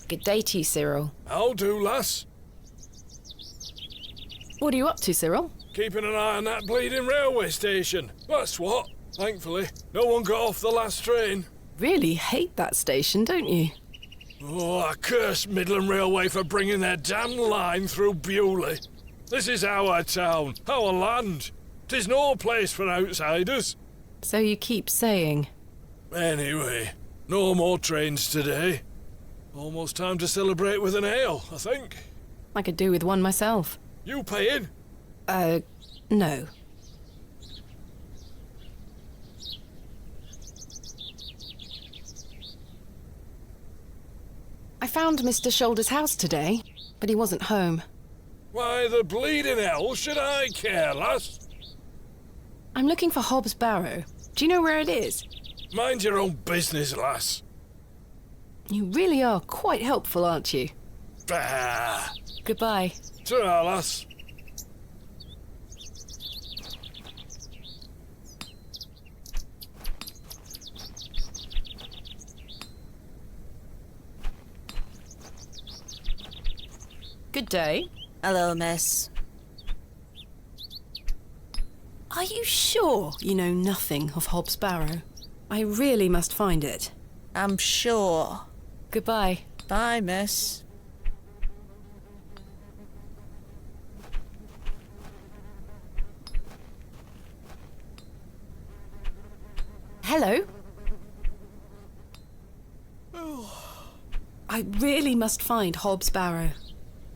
Good day to you, Cyril. How do, lass? What are you up to, Cyril? Keeping an eye on that bleeding railway station. That's what. Thankfully, no one got off the last train. Really hate that station, don't you? Oh, I curse Midland Railway for bringing their damn line through Bewley. This is our town, our land. 'Tis no place for outsiders. So you keep saying. Anyway, no more trains today. Almost time to celebrate with an ale, I think. I could do with one myself. You paying? No. I found Mr. Shoulder's house today, but he wasn't home. Why the bleeding hell should I care, lass? I'm looking for Hobbs Barrow. Do you know where it is? Mind your own business, lass. You really are quite helpful, aren't you? Bah! Goodbye. Ta-ra, lass. Good day. Hello, miss. Are you sure you know nothing of Hobbs Barrow? I really must find it. I'm sure. Goodbye. Bye, miss. Hello? I really must find Hobbs Barrow.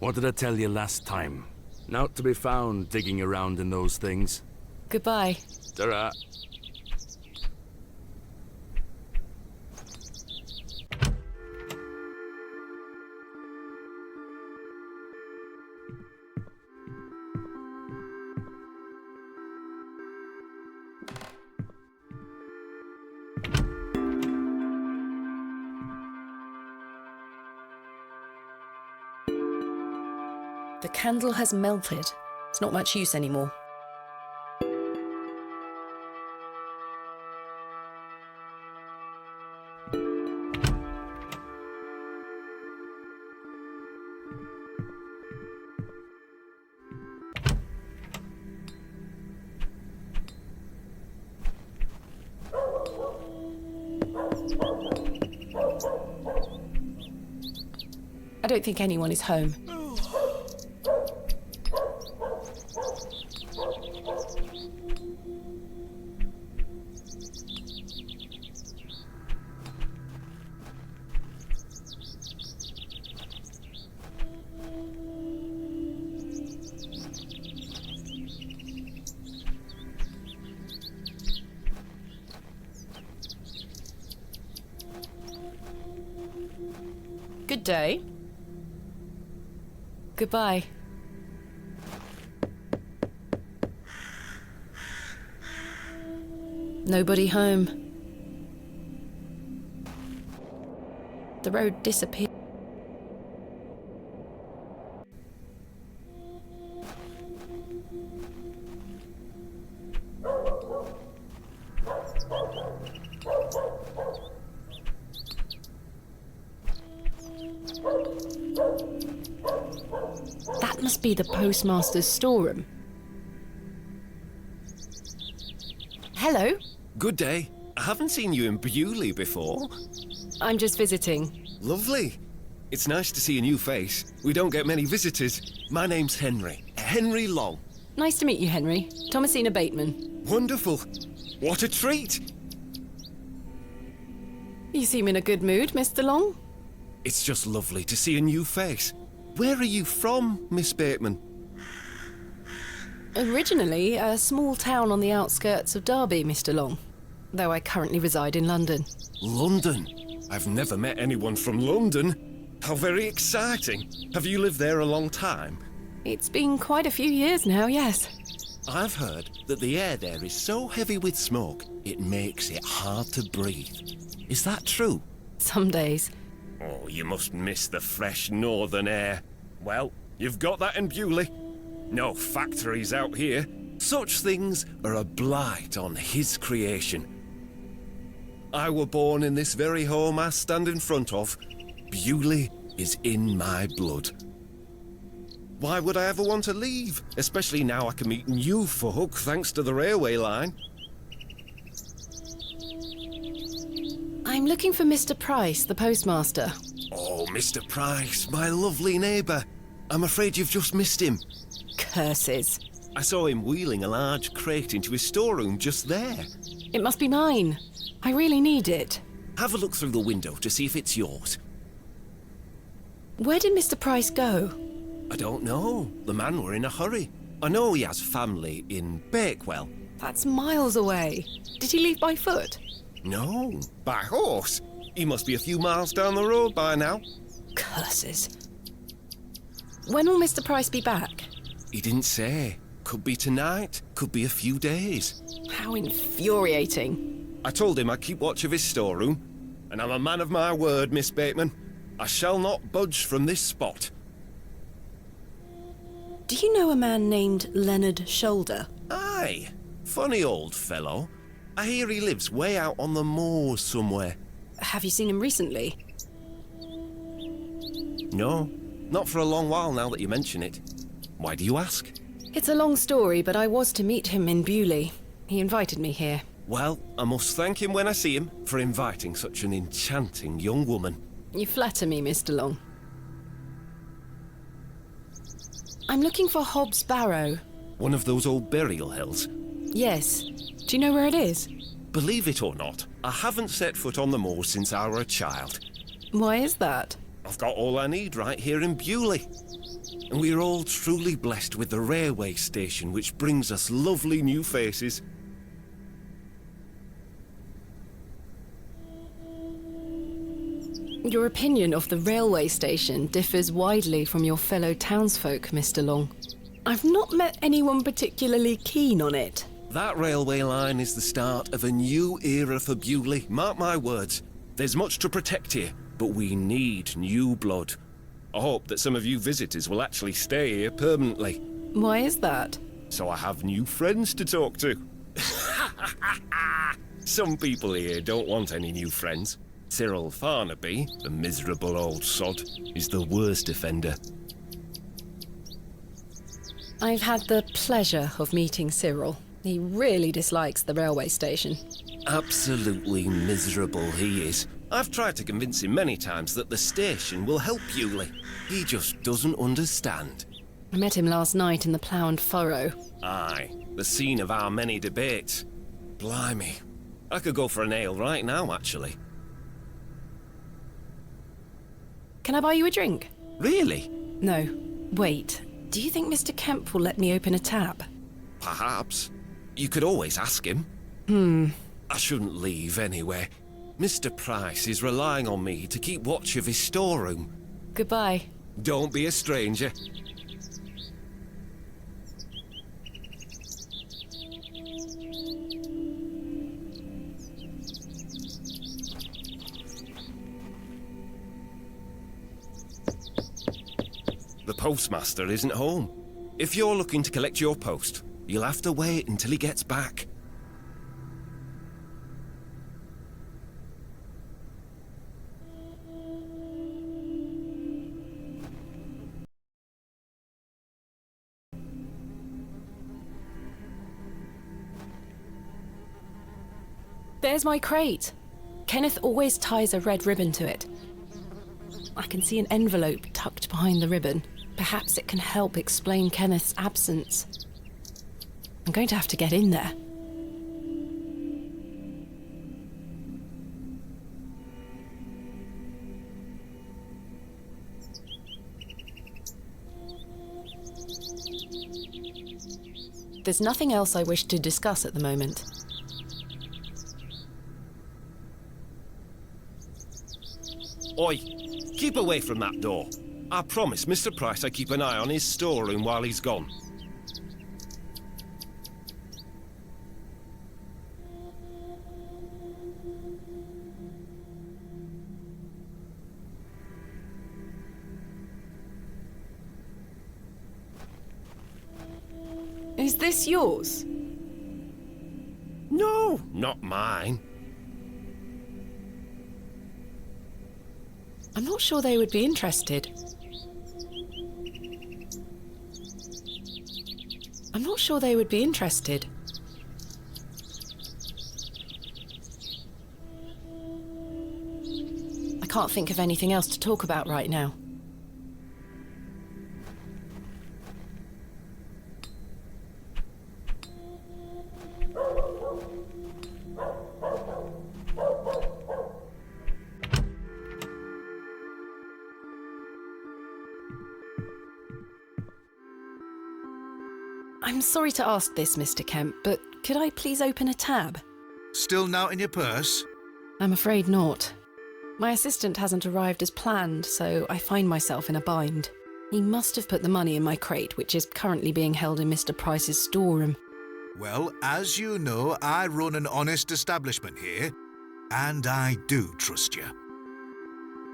What did I tell you last time? Not to be found digging around in those things. Goodbye. Ta-ra. The candle has melted. It's not much use anymore. I don't think anyone is home. Good day. Goodbye. Nobody home. The road disappeared. That must be the postmaster's storeroom. Hello? Good day. I haven't seen you in Bewley before. I'm just visiting. Lovely. It's nice to see a new face. We don't get many visitors. My name's Henry. Henry Long. Nice to meet you, Henry. Thomasina Bateman. Wonderful. What a treat. You seem in a good mood, Mr. Long. It's just lovely to see a new face. Where are you from, Miss Bateman? Originally a small town on the outskirts of Derby, Mr. Long, though I currently reside in London. London? I've never met anyone from London. How very exciting. Have you lived there a long time? It's been quite a few years now, yes. I've heard that the air there is so heavy with smoke, it makes it hard to breathe. Is that true? Some days. Oh, you must miss the fresh northern air. Well, you've got that in Bewley. No factories out here. Such things are a blight on his creation. I were born in this very home I stand in front of. Bewley is in my blood. Why would I ever want to leave? Especially now I can meet new folk thanks to the railway line. I'm looking for Mr. Price, the postmaster. Oh, Mr. Price, my lovely neighbour. I'm afraid you've just missed him. Curses. I saw him wheeling a large crate into his storeroom just there. It must be mine. I really need it. Have a look through the window to see if it's yours. Where did Mr. Price go? I don't know. The man were in a hurry. I know he has family in Bakewell. That's miles away. Did he leave by foot? No, by horse. He must be a few miles down the road by now. Curses. When will Mr. Price be back? He didn't say. Could be tonight, could be a few days. How infuriating. I told him I'd keep watch of his storeroom, and I'm a man of my word, Miss Bateman. I shall not budge from this spot. Do you know a man named Leonard Shoulder? Aye, funny old fellow. I hear he lives way out on the moors somewhere. Have you seen him recently? No, not for a long while now that you mention it. Why do you ask? It's a long story, but I was to meet him in Bewley. He invited me here. Well, I must thank him when I see him for inviting such an enchanting young woman. You flatter me, Mr. Long. I'm looking for Hobbs Barrow. One of those old burial hills. Yes. Do you know where it is? Believe it or not, I haven't set foot on the moors since I were a child. Why is that? I've got all I need right here in Bewley. And we are all truly blessed with the railway station, which brings us lovely new faces. Your opinion of the railway station differs widely from your fellow townsfolk, Mr. Long. I've not met anyone particularly keen on it. That railway line is the start of a new era for Bewley, mark my words. There's much to protect here, but we need new blood. I hope that some of you visitors will actually stay here permanently. Why is that? So I have new friends to talk to. Some people here don't want any new friends. Cyril Farnaby, the miserable old sod, is the worst offender. I've had the pleasure of meeting Cyril. He really dislikes the railway station. Absolutely miserable he is. I've tried to convince him many times that the station will help Bewley. He just doesn't understand. I met him last night in the Plough and Furrow. Aye, the scene of our many debates. Blimey. I could go for an ale right now, actually. Can I buy you a drink? Really? No. Wait. Do you think Mr. Kemp will let me open a tap? Perhaps. You could always ask him. I shouldn't leave anyway. Mr. Price is relying on me to keep watch of his storeroom. Goodbye. Don't be a stranger. The postmaster isn't home. If you're looking to collect your post, you'll have to wait until he gets back. There's my crate. Kenneth always ties a red ribbon to it. I can see an envelope tucked behind the ribbon. Perhaps it can help explain Kenneth's absence. I'm going to have to get in there. There's nothing else I wish to discuss at the moment. Oi, keep away from that door. I promise Mr. Price I keep an eye on his storeroom while he's gone. Is this yours? No, not mine. I'm not sure they would be interested. I'm not sure they would be interested. I can't think of anything else to talk about right now. I'm sorry to ask this, Mr. Kemp, but could I please open a tab? Still not in your purse? I'm afraid not. My assistant hasn't arrived as planned, so I find myself in a bind. He must have put the money in my crate, which is currently being held in Mr. Price's storeroom. Well, as you know, I run an honest establishment here, and I do trust you.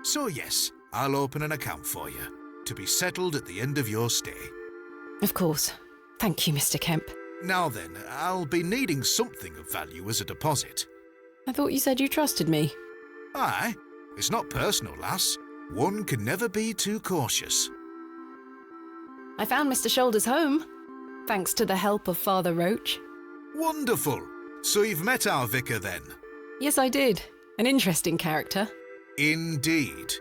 So yes, I'll open an account for you, to be settled at the end of your stay. Of course. Thank you, Mr. Kemp. Now then, I'll be needing something of value as a deposit. I thought you said you trusted me. Aye, it's not personal, lass. One can never be too cautious. I found Mr. Shoulder's home, thanks to the help of Father Roach. Wonderful! So you've met our vicar then? Yes, I did. An interesting character. Indeed.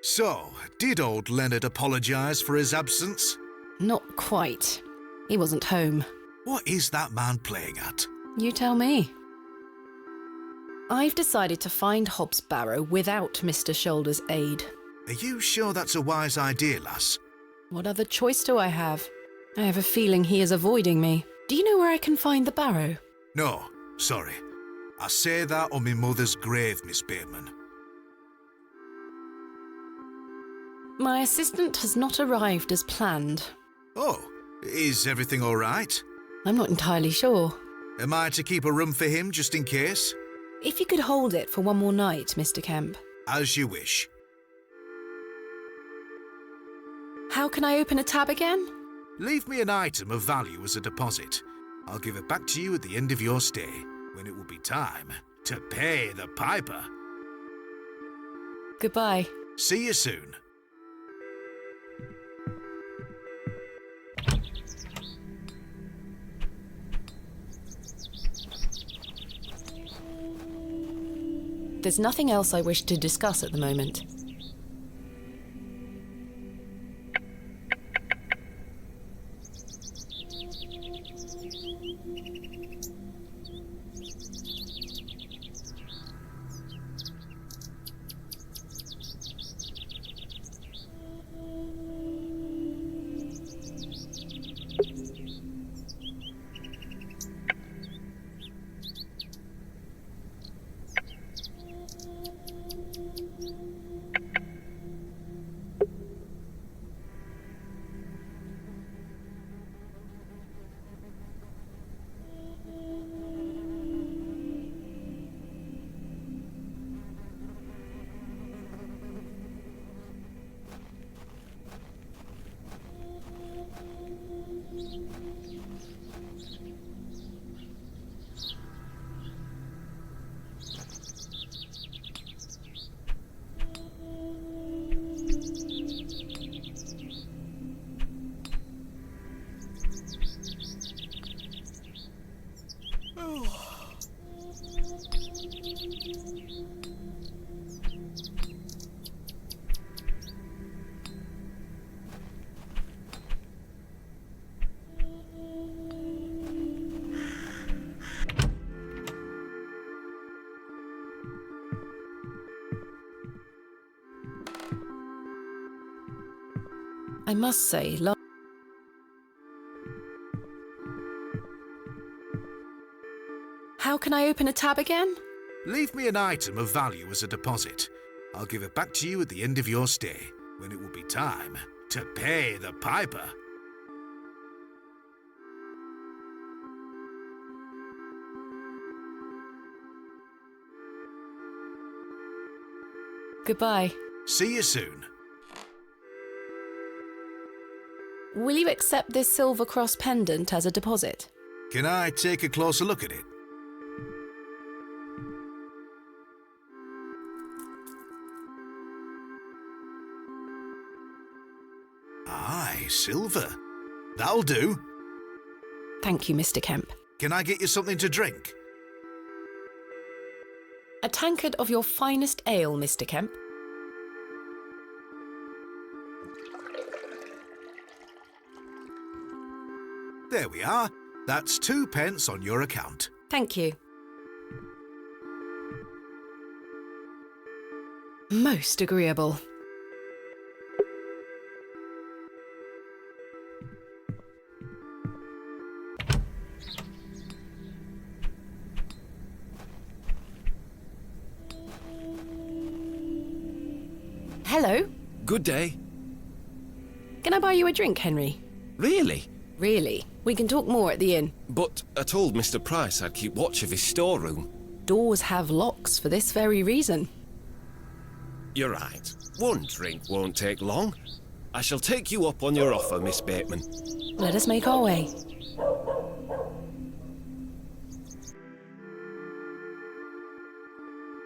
So, did old Leonard apologise for his absence? Not quite. He wasn't home. What is that man playing at? You tell me. I've decided to find Hobbs Barrow without Mr. Shoulder's aid. Are you sure that's a wise idea, lass? What other choice do I have? I have a feeling he is avoiding me. Do you know where I can find the barrow? No, sorry. I say that on my mother's grave, Miss Bateman. My assistant has not arrived as planned. Oh, is everything all right? I'm not entirely sure. Am I to keep a room for him just in case? If you could hold it for one more night, Mr. Kemp. As you wish. How can I open a tab again? Leave me an item of value as a deposit. I'll give it back to you at the end of your stay, when it will be time to pay the piper. Goodbye. See you soon. There's nothing else I wish to discuss at the moment. I must say, how can I open a tab again? Leave me an item of value as a deposit. I'll give it back to you at the end of your stay, when it will be time to pay the piper. Goodbye. See you soon. Will you accept this silver cross pendant as a deposit? Can I take a closer look at it? silver. That'll do. Thank you, Mr. Kemp. Can I get you something to drink? A tankard of your finest ale, Mr. Kemp. There we are. That's 2 pence on your account. Thank you. Most agreeable. Hello. Good day. Can I buy you a drink, Henry? Really? Really? We can talk more at the inn. But I told Mr. Price I'd keep watch of his storeroom. Doors have locks for this very reason. You're right. One drink won't take long. I shall take you up on your offer, Miss Bateman. Let us make our way.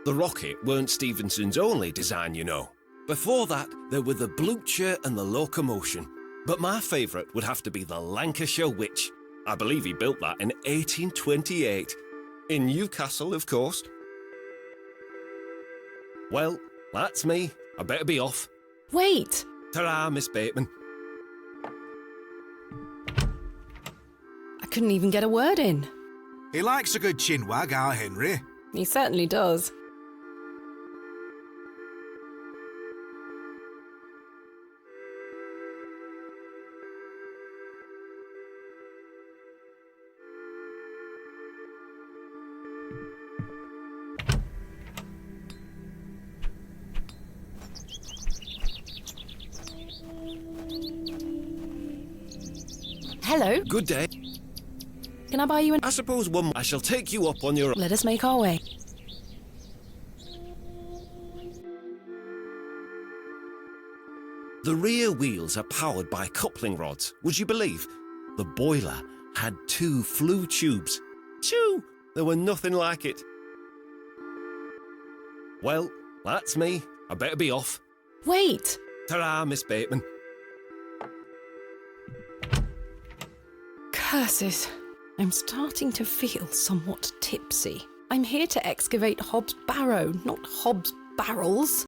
The rocket weren't Stevenson's only design, you know. Before that, there were the Blucher and the Locomotion. But my favourite would have to be the Lancashire Witch. I believe he built that in 1828. In Newcastle, of course. Well, that's me. I better be off. Wait! Ta-ra, Miss Bateman. I couldn't even get a word in. He likes a good chinwag, our Henry. He certainly does. Hello. Good day. Can I buy you an... I suppose one more. I shall take you up on your... Let us make our way. The rear wheels are powered by coupling rods, would you believe? The boiler had 2 flue tubes. Choo! There were nothing like it. Well, that's me. I better be off. Wait! Ta-ra, Miss Bateman. Curses. I'm starting to feel somewhat tipsy. I'm here to excavate Hobbs' barrow, not Hobbs' barrels.